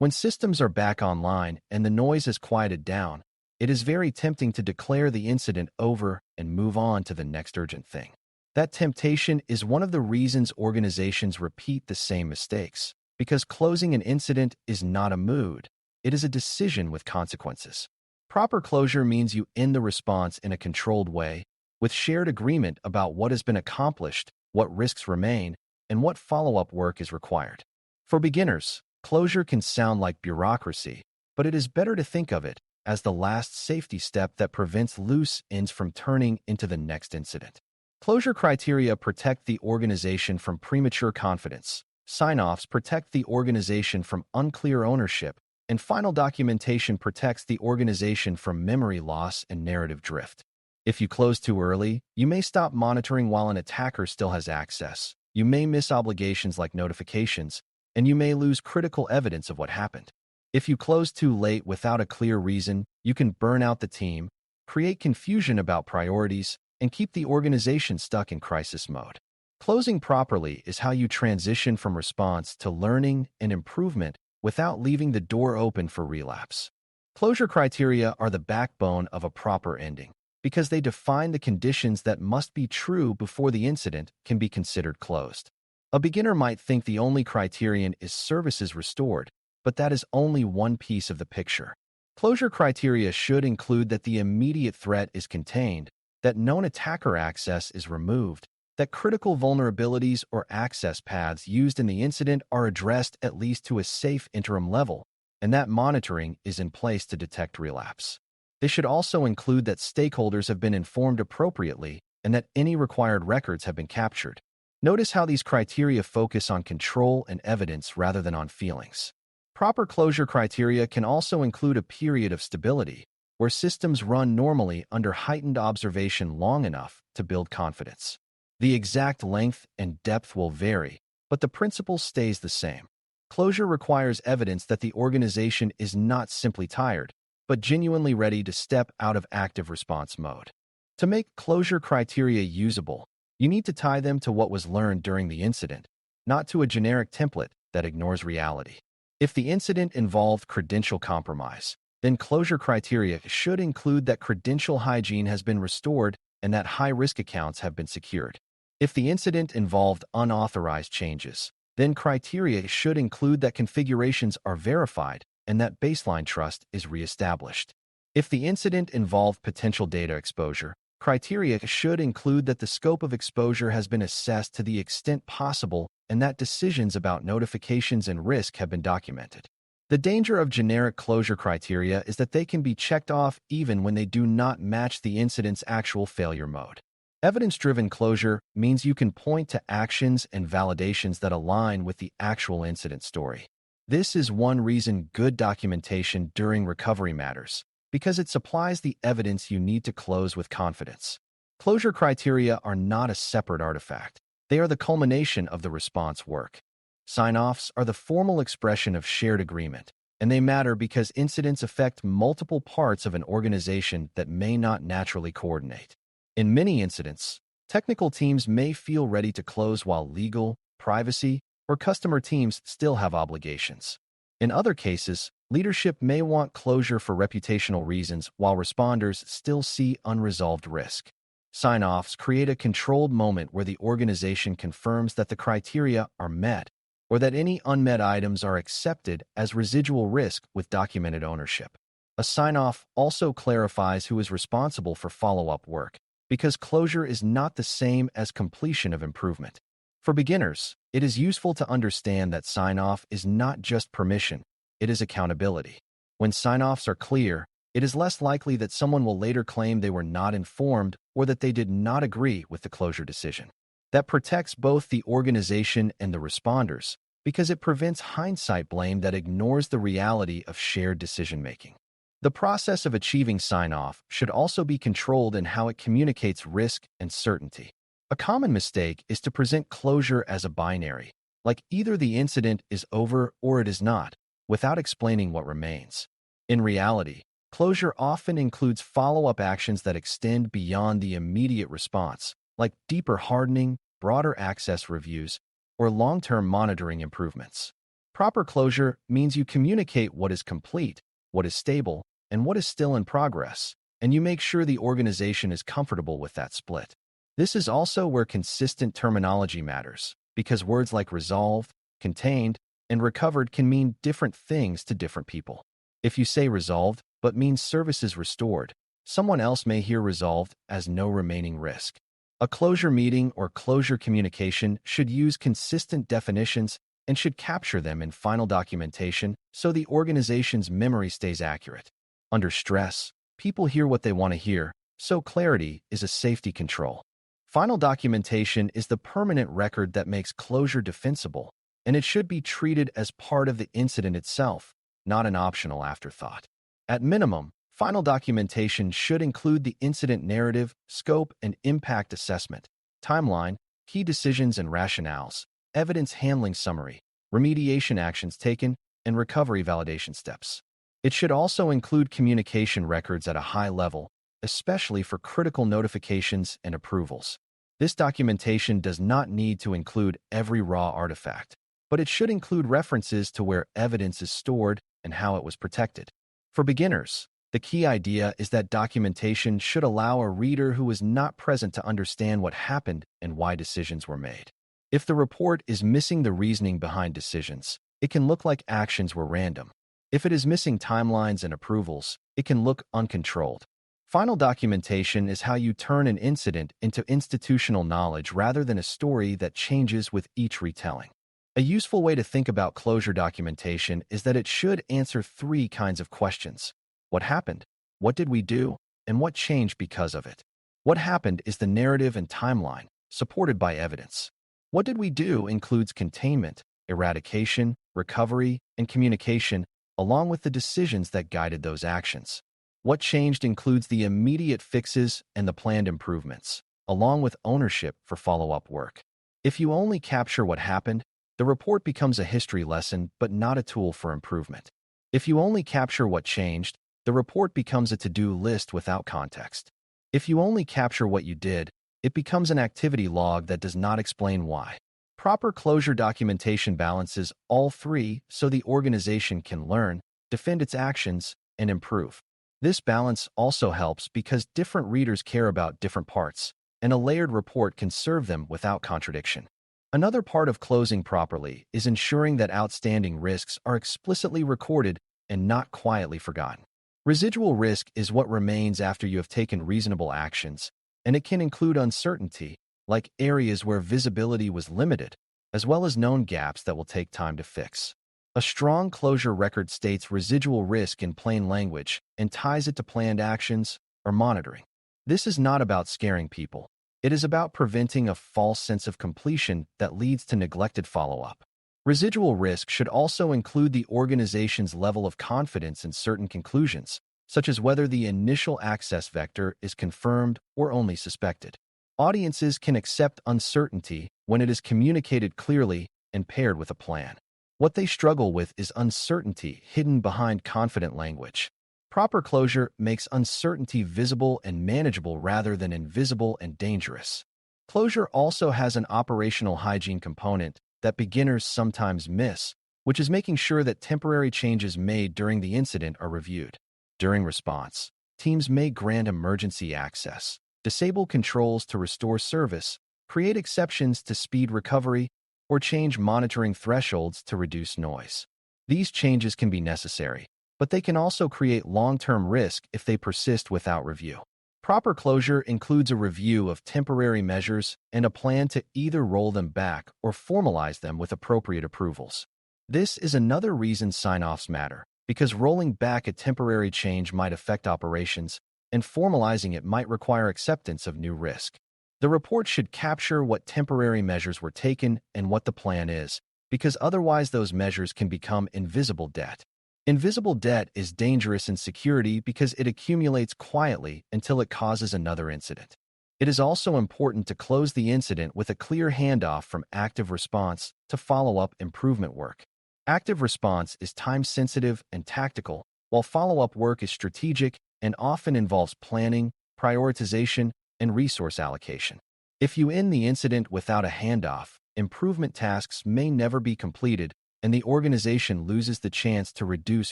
When systems are back online and the noise has quieted down, it is very tempting to declare the incident over and move on to the next urgent thing. That temptation is one of the reasons organizations repeat the same mistakes, because closing an incident is not a mood, it is a decision with consequences. Proper closure means you end the response in a controlled way, with shared agreement about what has been accomplished, what risks remain, and what follow-up work is required. For beginners, closure can sound like bureaucracy, but it is better to think of it as the last safety step that prevents loose ends from turning into the next incident. Closure criteria protect the organization from premature confidence. Sign-offs protect the organization from unclear ownership, and final documentation protects the organization from memory loss and narrative drift. If you close too early, you may stop monitoring while an attacker still has access. You may miss obligations like notifications, and you may lose critical evidence of what happened. If you close too late without a clear reason, you can burn out the team, create confusion about priorities, and keep the organization stuck in crisis mode. Closing properly is how you transition from response to learning and improvement without leaving the door open for relapse. Closure criteria are the backbone of a proper ending, because they define the conditions that must be true before the incident can be considered closed. A beginner might think the only criterion is services restored, but that is only one piece of the picture. Closure criteria should include that the immediate threat is contained, that known attacker access is removed, that critical vulnerabilities or access paths used in the incident are addressed at least to a safe interim level, and that monitoring is in place to detect relapse. They should also include that stakeholders have been informed appropriately and that any required records have been captured. Notice how these criteria focus on control and evidence rather than on feelings. Proper closure criteria can also include a period of stability, where systems run normally under heightened observation long enough to build confidence. The exact length and depth will vary, but the principle stays the same. Closure requires evidence that the organization is not simply tired, but genuinely ready to step out of active response mode. To make closure criteria usable, you need to tie them to what was learned during the incident, not to a generic template that ignores reality. If the incident involved credential compromise, then closure criteria should include that credential hygiene has been restored and that high-risk accounts have been secured. If the incident involved unauthorized changes, then criteria should include that configurations are verified and that baseline trust is reestablished. If the incident involved potential data exposure, criteria should include that the scope of exposure has been assessed to the extent possible and that decisions about notifications and risk have been documented. The danger of generic closure criteria is that they can be checked off even when they do not match the incident's actual failure mode. Evidence-driven closure means you can point to actions and validations that align with the actual incident story. This is one reason good documentation during recovery matters, because it supplies the evidence you need to close with confidence. Closure criteria are not a separate artifact. They are the culmination of the response work. Sign-offs are the formal expression of shared agreement, and they matter because incidents affect multiple parts of an organization that may not naturally coordinate. In many incidents, technical teams may feel ready to close while legal, privacy, or customer teams still have obligations. In other cases, leadership may want closure for reputational reasons while responders still see unresolved risk. Sign-offs create a controlled moment where the organization confirms that the criteria are met or that any unmet items are accepted as residual risk with documented ownership. A sign-off also clarifies who is responsible for follow-up work, because closure is not the same as completion of improvement. For beginners, it is useful to understand that sign-off is not just permission, it is accountability. When sign-offs are clear, it is less likely that someone will later claim they were not informed or that they did not agree with the closure decision. That protects both the organization and the responders because it prevents hindsight blame that ignores the reality of shared decision-making. The process of achieving sign-off should also be controlled in how it communicates risk and certainty. A common mistake is to present closure as a binary, like either the incident is over or it is not, without explaining what remains. In reality, closure often includes follow-up actions that extend beyond the immediate response, like deeper hardening, broader access reviews, or long-term monitoring improvements. Proper closure means you communicate what is complete, what is stable, and what is still in progress, and you make sure the organization is comfortable with that split. This is also where consistent terminology matters, because words like resolved, contained, and recovered can mean different things to different people. If you say resolved but means services restored, someone else may hear resolved as no remaining risk. A closure meeting or closure communication should use consistent definitions and should capture them in final documentation so the organization's memory stays accurate. Under stress, people hear what they want to hear, so clarity is a safety control. Final documentation is the permanent record that makes closure defensible, and it should be treated as part of the incident itself, not an optional afterthought. At minimum, final documentation should include the incident narrative, scope and impact assessment, timeline, key decisions and rationales, evidence handling summary, remediation actions taken, and recovery validation steps. It should also include communication records at a high level, especially for critical notifications and approvals. This documentation does not need to include every raw artifact, but it should include references to where evidence is stored and how it was protected. For beginners, the key idea is that documentation should allow a reader who is not present to understand what happened and why decisions were made. If the report is missing the reasoning behind decisions, it can look like actions were random. If it is missing timelines and approvals, it can look uncontrolled. Final documentation is how you turn an incident into institutional knowledge rather than a story that changes with each retelling. A useful way to think about closure documentation is that it should answer three kinds of questions. What happened? What did we do? And what changed because of it? What happened is the narrative and timeline, supported by evidence. What did we do includes containment, eradication, recovery, and communication, along with the decisions that guided those actions. What changed includes the immediate fixes and the planned improvements, along with ownership for follow-up work. If you only capture what happened, the report becomes a history lesson but not a tool for improvement. If you only capture what changed, the report becomes a to-do list without context. If you only capture what you did, it becomes an activity log that does not explain why. Proper closure documentation balances all three so the organization can learn, defend its actions, and improve. This balance also helps because different readers care about different parts, and a layered report can serve them without contradiction. Another part of closing properly is ensuring that outstanding risks are explicitly recorded and not quietly forgotten. Residual risk is what remains after you have taken reasonable actions, and it can include uncertainty, like areas where visibility was limited, as well as known gaps that will take time to fix. A strong closure record states residual risk in plain language and ties it to planned actions or monitoring. This is not about scaring people. It is about preventing a false sense of completion that leads to neglected follow-up. Residual risk should also include the organization's level of confidence in certain conclusions, such as whether the initial access vector is confirmed or only suspected. Audiences can accept uncertainty when it is communicated clearly and paired with a plan. What they struggle with is uncertainty hidden behind confident language. Proper closure makes uncertainty visible and manageable rather than invisible and dangerous. Closure also has an operational hygiene component that beginners sometimes miss, which is making sure that temporary changes made during the incident are reviewed. During response, teams may grant emergency access, disable controls to restore service, create exceptions to speed recovery, or change monitoring thresholds to reduce noise. These changes can be necessary, but they can also create long-term risk if they persist without review. Proper closure includes a review of temporary measures and a plan to either roll them back or formalize them with appropriate approvals. This is another reason sign-offs matter, because rolling back a temporary change might affect operations, and formalizing it might require acceptance of new risk. The report should capture what temporary measures were taken and what the plan is, because otherwise those measures can become invisible debt. Invisible debt is dangerous in security because it accumulates quietly until it causes another incident. It is also important to close the incident with a clear handoff from active response to follow-up improvement work. Active response is time-sensitive and tactical, while follow-up work is strategic and often involves planning, prioritization, and resource allocation. If you end the incident without a handoff, improvement tasks may never be completed and the organization loses the chance to reduce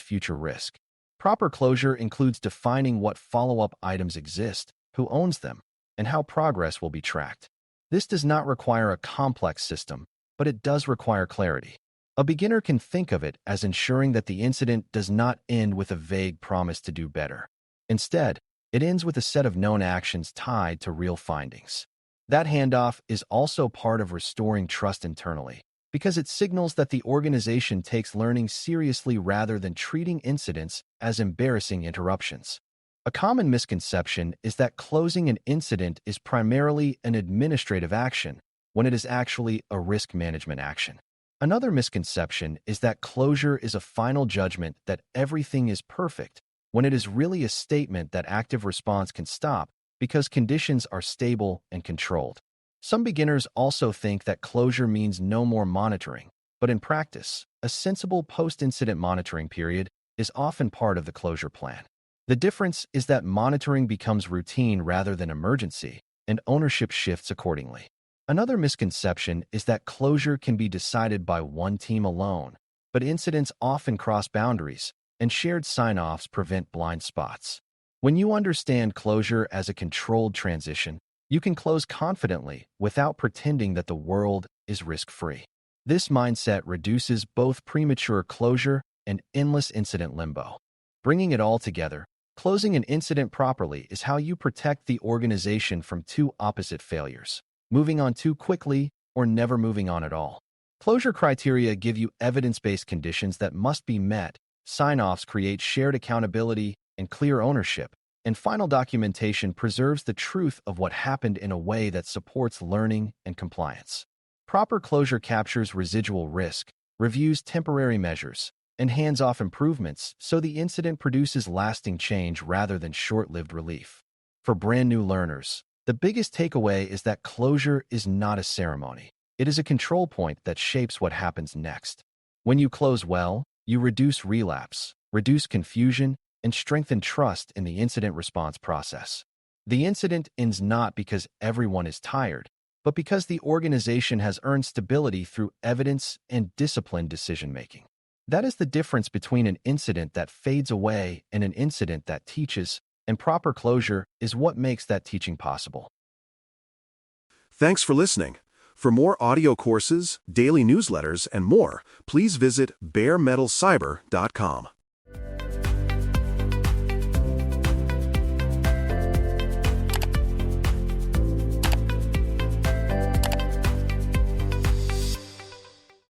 future risk. Proper closure includes defining what follow-up items exist, who owns them, and how progress will be tracked. This does not require a complex system, but it does require clarity. A beginner can think of it as ensuring that the incident does not end with a vague promise to do better. Instead, it ends with a set of known actions tied to real findings. That handoff is also part of restoring trust internally, because it signals that the organization takes learning seriously rather than treating incidents as embarrassing interruptions. A common misconception is that closing an incident is primarily an administrative action, when it is actually a risk management action. Another misconception is that closure is a final judgment that everything is perfect, when it is really a statement that active response can stop because conditions are stable and controlled. Some beginners also think that closure means no more monitoring, but in practice, a sensible post-incident monitoring period is often part of the closure plan. The difference is that monitoring becomes routine rather than emergency, and ownership shifts accordingly. Another misconception is that closure can be decided by one team alone, but incidents often cross boundaries, and shared sign-offs prevent blind spots. When you understand closure as a controlled transition, you can close confidently without pretending that the world is risk-free. This mindset reduces both premature closure and endless incident limbo. Bringing it all together, closing an incident properly is how you protect the organization from two opposite failures: moving on too quickly or never moving on at all. Closure criteria give you evidence-based conditions that must be met. Sign-offs create shared accountability and clear ownership, and final documentation preserves the truth of what happened in a way that supports learning and compliance. Proper closure captures residual risk, reviews temporary measures, and hands-off improvements so the incident produces lasting change rather than short-lived relief. For brand new learners, the biggest takeaway is that closure is not a ceremony. It is a control point that shapes what happens next. When you close well, you reduce relapse, reduce confusion, and strengthen trust in the incident response process. The incident ends not because everyone is tired, but because the organization has earned stability through evidence and disciplined decision-making. That is the difference between an incident that fades away and an incident that teaches, and proper closure is what makes that teaching possible. Thanks for listening. For more audio courses, daily newsletters, and more, please visit DailyCyber.News.